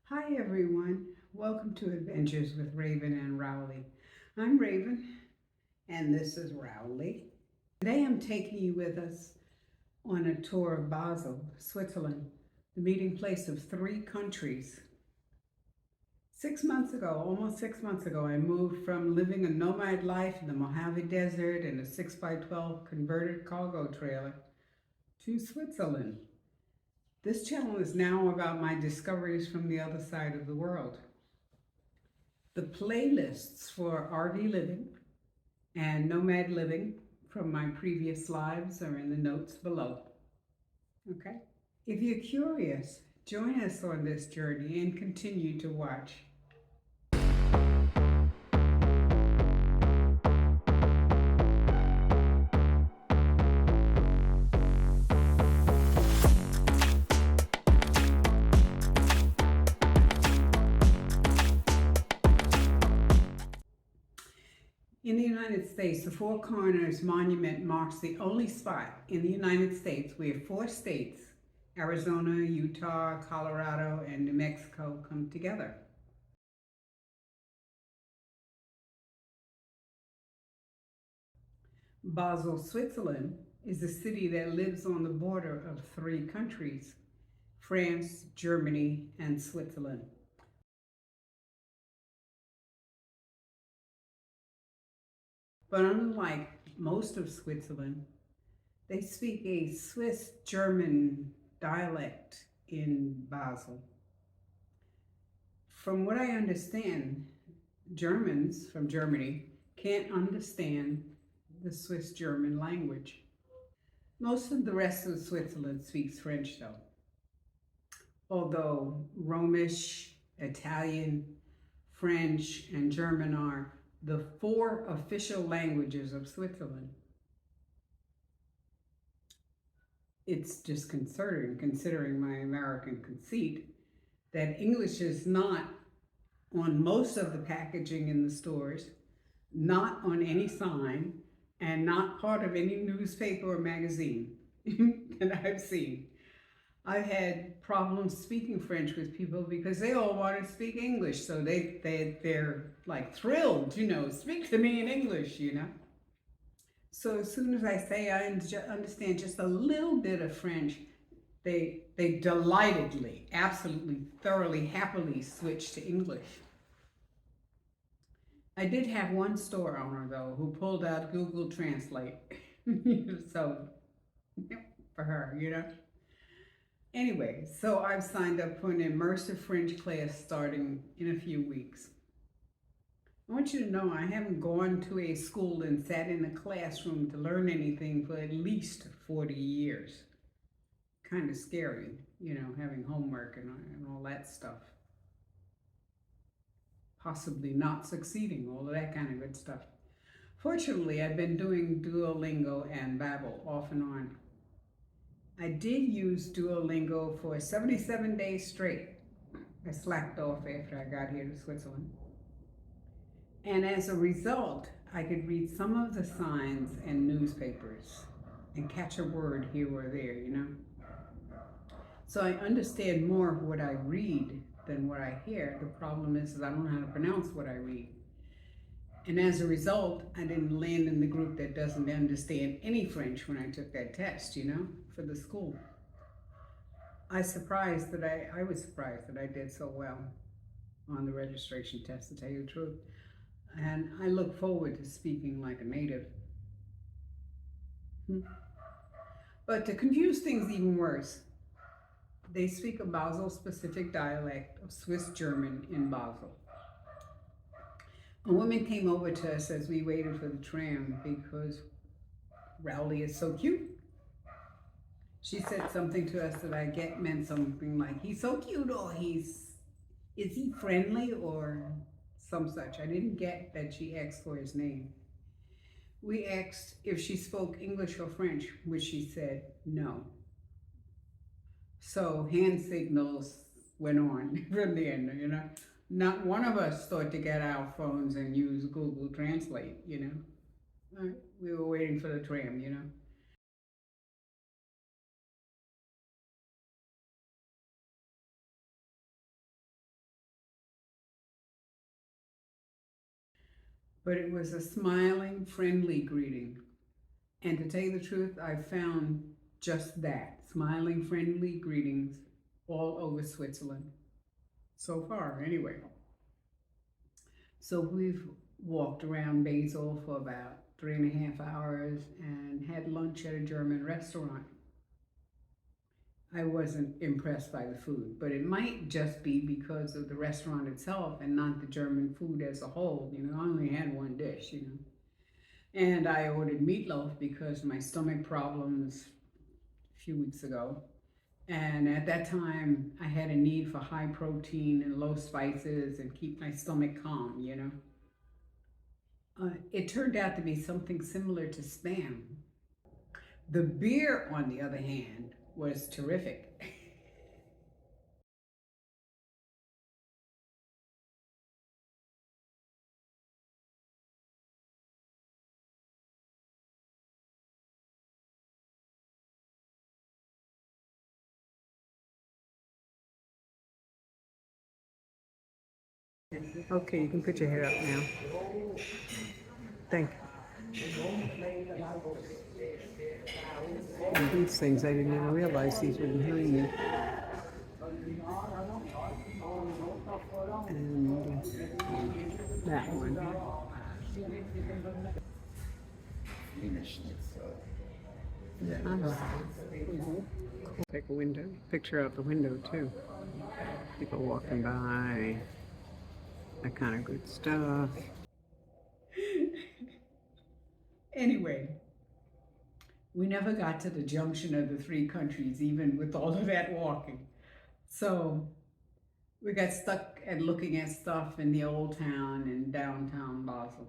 Hi everyone, welcome to Adventures with Raven and Rowley. I'm Raven and this is Rowley. Today I'm taking you with us on a tour of Basel, Switzerland, the meeting place of 3 countries. 6 months ago, almost 6 months ago, I moved from living a nomad life in the Mojave Desert in a 6x12 converted cargo trailer to Switzerland. This channel is now about my discoveries from the other side of the world. The playlists for RV living and nomad living from my previous lives are in the notes below. Okay? If you're curious, join us on this journey and continue to watch. In the United States, the Four Corners Monument marks the only spot in the United States where 4 states, Arizona, Utah, Colorado, and New Mexico, come together. Basel, Switzerland is a city that lives on the border of 3 countries, France, Germany, and Switzerland. But unlike most of Switzerland, they speak a Swiss-German dialect in Basel. From what I understand, Germans from Germany can't understand the Swiss-German language. Most of the rest of Switzerland speaks French though, although Romish, Italian, French, and German are the 4 official languages of Switzerland. It's disconcerting, considering my American conceit, that English is not on most of the packaging in the stores, not on any sign, and not part of any newspaper or magazine that I've seen. I've had problems speaking French with people because they all want to speak English. So they're like thrilled, speak to me in English, So as soon as I say I understand just a little bit of French, they delightedly, absolutely, thoroughly, happily switch to English. I did have one store owner though who pulled out Google Translate. So for her, Anyway, so I've signed up for an immersive French class starting in a few weeks. I want you to know I haven't gone to a school and sat in a classroom to learn anything for at least 40 years. Kind of scary, having homework and all that stuff. Possibly not succeeding, all of that kind of good stuff. Fortunately, I've been doing Duolingo and Babbel off and on. I did use Duolingo for 77 days straight. I slacked off after I got here to Switzerland. And as a result, I could read some of the signs in newspapers and catch a word here or there, So I understand more of what I read than what I hear. The problem is I don't know how to pronounce what I read. And as a result, I didn't land in the group that doesn't understand any French when I took that test, for the school. I was surprised that I did so well on the registration test, to tell you the truth. And I look forward to speaking like a native. But to confuse things even worse, they speak a Basel-specific dialect of Swiss German in Basel. A woman came over to us as we waited for the tram because Rowley is so cute. She said something to us that I get meant something like, he's so cute, or is he friendly, or some such. I didn't get that she asked for his name. We asked if she spoke English or French, which she said no. So hand signals went on from the end, Not one of us thought to get our phones and use Google Translate, We were waiting for the tram, but it was a smiling, friendly greeting. And to tell you the truth, I found just that, smiling, friendly greetings all over Switzerland. So far, anyway. So we've walked around Basel for about 3.5 hours and had lunch at a German restaurant. I wasn't impressed by the food, but it might just be because of the restaurant itself and not the German food as a whole. You know, I only had one dish, you know. And I ordered meatloaf because of my stomach problems a few weeks ago. And at that time, I had a need for high protein and low spices and keep my stomach calm, you know. It turned out to be something similar to Spam. The beer, on the other hand, was terrific. Okay, you can put your head up now. Thank you. And these things, I didn't even realize these were behind me. And that one. Take a window, picture out the window too. People walking by, that kind of good stuff. Anyway, we never got to the junction of the 3 countries, even with all of that walking. So we got stuck at looking at stuff in the old town and downtown Basel.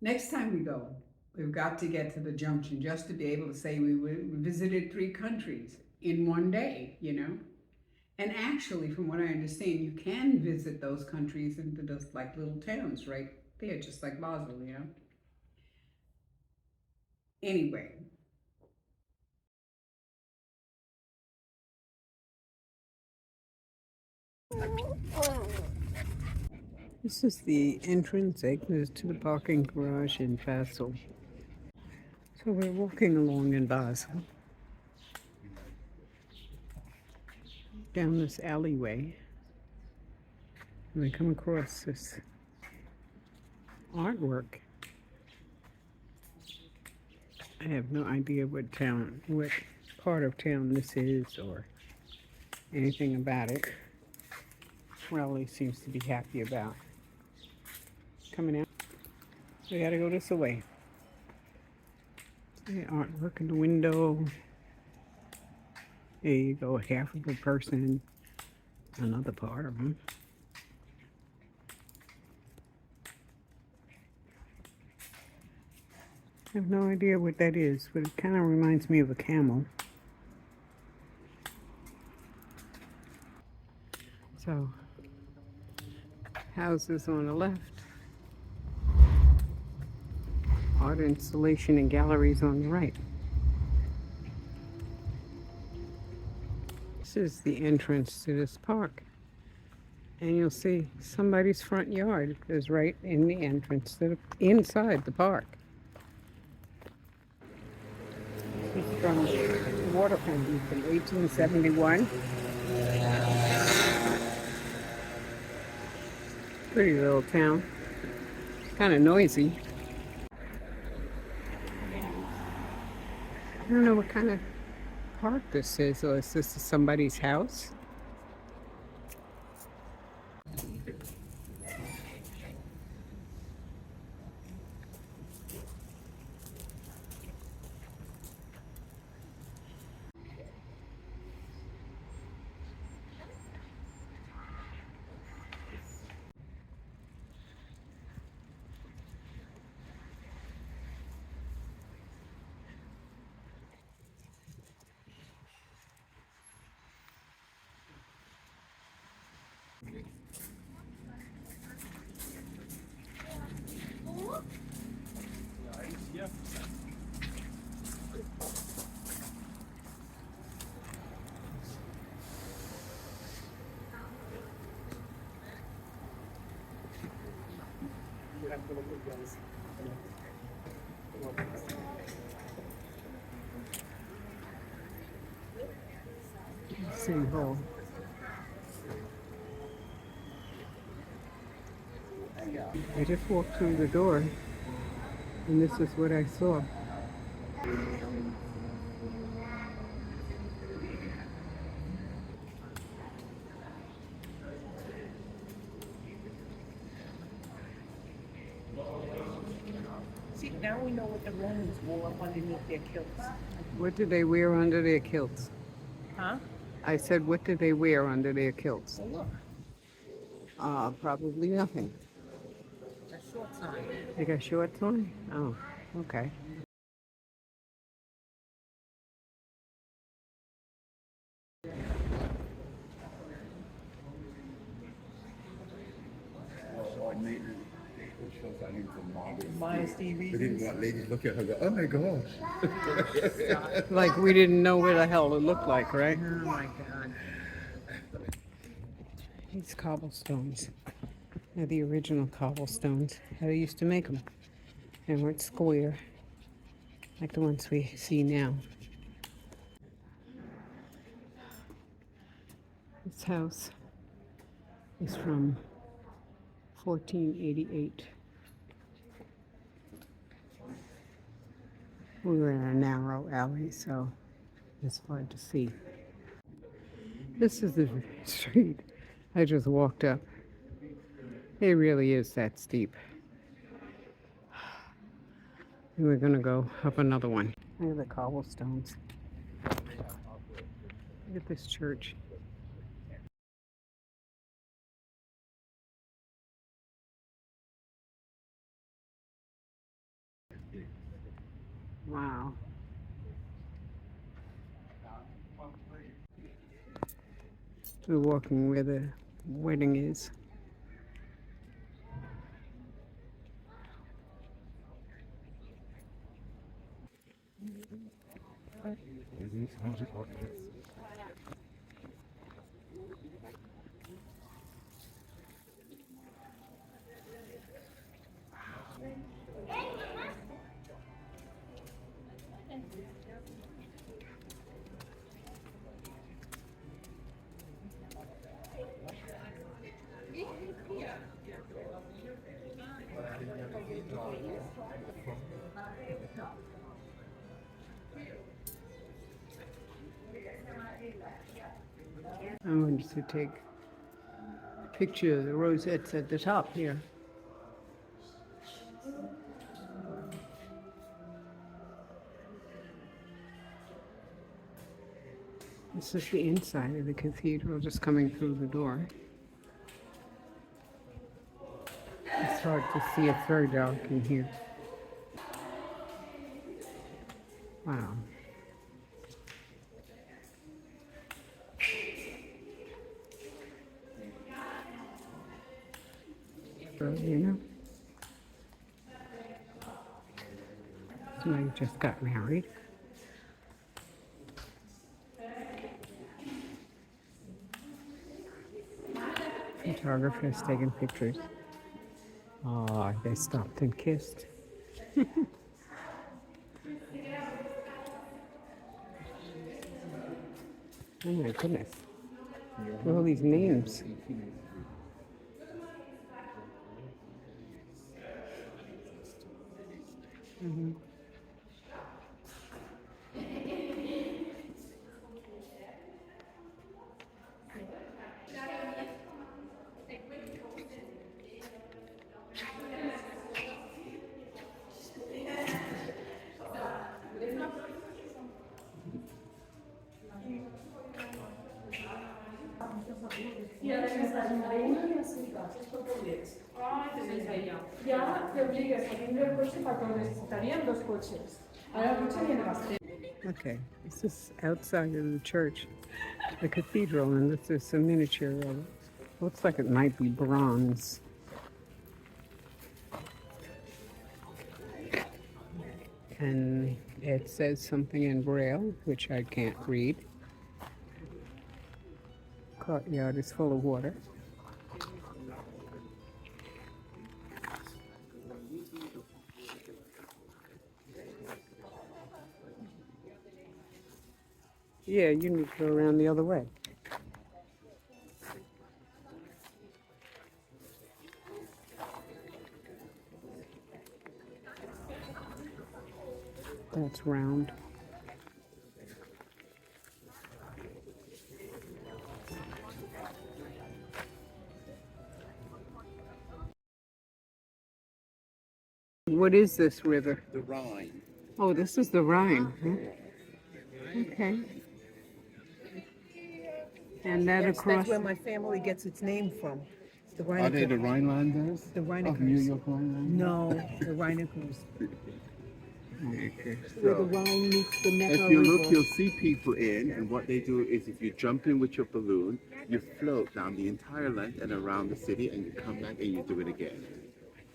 Next time we go, we've got to get to the junction just to be able to say we visited 3 countries in one day, you know? And actually, from what I understand, you can visit those countries into just like little towns right there, just like Basel, you know? Anyway. This is the entrance exit to the parking garage in Basel. So we're walking along in Basel, down this alleyway, and we come across this artwork. I have no idea what part of town this is or anything about it. Rowley seems to be happy about coming out. We gotta go this way. The artwork in the window. There you go, half of a person, another part of them. I have no idea what that is, but it kind of reminds me of a camel. So, houses on the left, art installation and galleries on the right. This is the entrance to this park. And you'll see somebody's front yard is right in the entrance to inside the park. This is from the water fountain from 1871. Pretty little town. Kind of noisy. I don't know what kind of park this is, or is this somebody's house? City Hall. I just walked through the door, and this is what I saw. See, now we know what the Romans wore up underneath their kilts. What did they wear under their kilts? Huh? I said, what did they wear under their kilts? So look, Probably nothing. a shorts on. They got shorts on? Oh, okay. Minus the We didn't reasons. want ladies look at her and go, oh my gosh. Like we didn't know what the hell it looked like, right? Oh my God. These cobblestones. They're the original cobblestones. How they used to make them. They weren't square, like the ones we see now. This house is from 1488. We were in a narrow alley, so it's hard to see. This is the street I just walked up. It really is that steep. And we're gonna go up another one. Look at the cobblestones. Look at this church. Wow. We're walking where the wedding is. I wanted to take a picture of the rosettes at the top here. This is the inside of the cathedral, just coming through the door. It's hard to see, it's very dark in here. Wow. You know, somebody just got married. Photographers taking pictures. Oh, they stopped and kissed. Oh my goodness. Look at all these names. Mm-hmm. Okay, this is outside of the church, the cathedral, and this is a miniature of it. Looks like it might be bronze. And it says something in Braille, which I can't read. Courtyard is full of water. Yeah, you need to go around the other way. That's round. What is this river? The Rhine. Oh, this is the Rhine. Huh? Okay. And that Yes, across. that's where my family gets its name from. The Are they the Rhinekers. Rhinelanders? The Of New Rhinekers. York Rhinelanders? No, the Rhinekers. Okay. Where the So, Rhine meets the Neckar if you look, River. you'll see people in, and what they do is if you jump in with your balloon, you float down the entire length and around the city, and you come back and you do it again.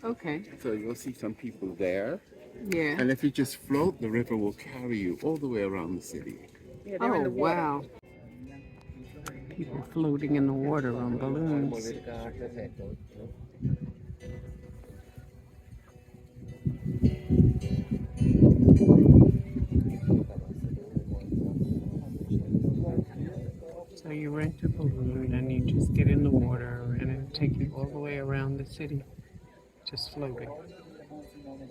Okay. So you'll see some people there, Yeah. and if you just float, the river will carry you all the way around the city. Yeah, they're in Oh, the water. wow. People floating in the water on balloons. So you rent a balloon and you just get in the water and it'll take you all the way around the city, just floating.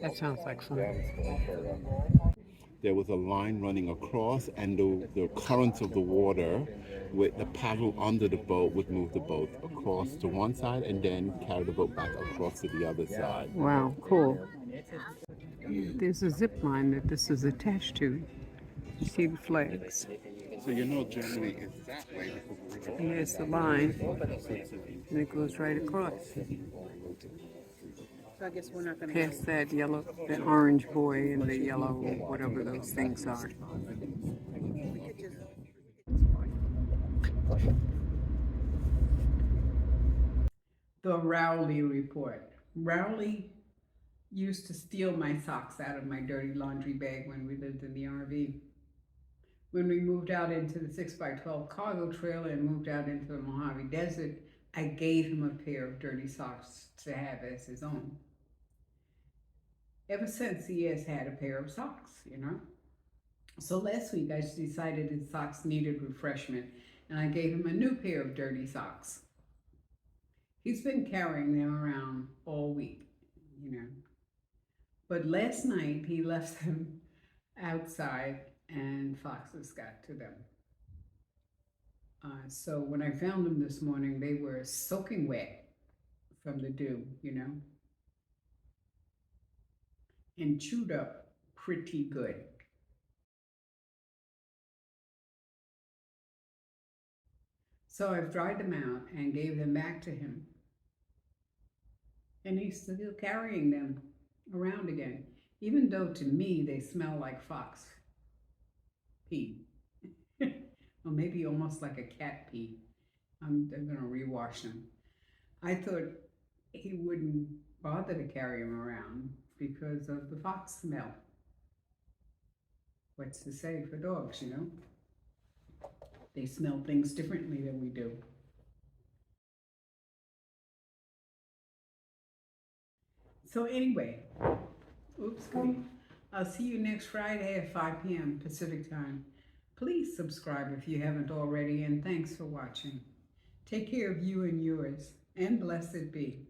That sounds like fun. There was a line running across, and the currents of the water with the paddle under the boat would move the boat across to one side and then carry the boat back across to the other side. Wow, cool. There's a zip line that this is attached to. See the flags. So you know Germany is that way because the river. Here's the line, and it goes right across. So I guess we're not going to Past that yellow, the orange boy and the yellow, whatever those things are. The Rowley report. Rowley used to steal my socks out of my dirty laundry bag when we lived in the RV. When we moved out into the 6x12 cargo trailer and moved out into the Mojave Desert, I gave him a pair of dirty socks to have as his own. Ever since, he has had a pair of socks, you know. So last week, I decided his socks needed refreshment, and I gave him a new pair of dirty socks. He's been carrying them around all week, you know. But last night, he left them outside, and foxes got to them. So when I found them this morning, they were soaking wet from the dew, you know, and chewed up pretty good. So I've dried them out and gave them back to him. And he's still carrying them around again, even though to me they smell like fox pee. Or maybe almost like a cat pee. I'm gonna rewash them. I thought he wouldn't bother to carry them around because of the fox smell. What's to say for dogs, you know? They smell things differently than we do. So anyway, I'll see you next Friday at 5 p.m. Pacific time. Please subscribe if you haven't already, and thanks for watching. Take care of you and yours, and blessed be.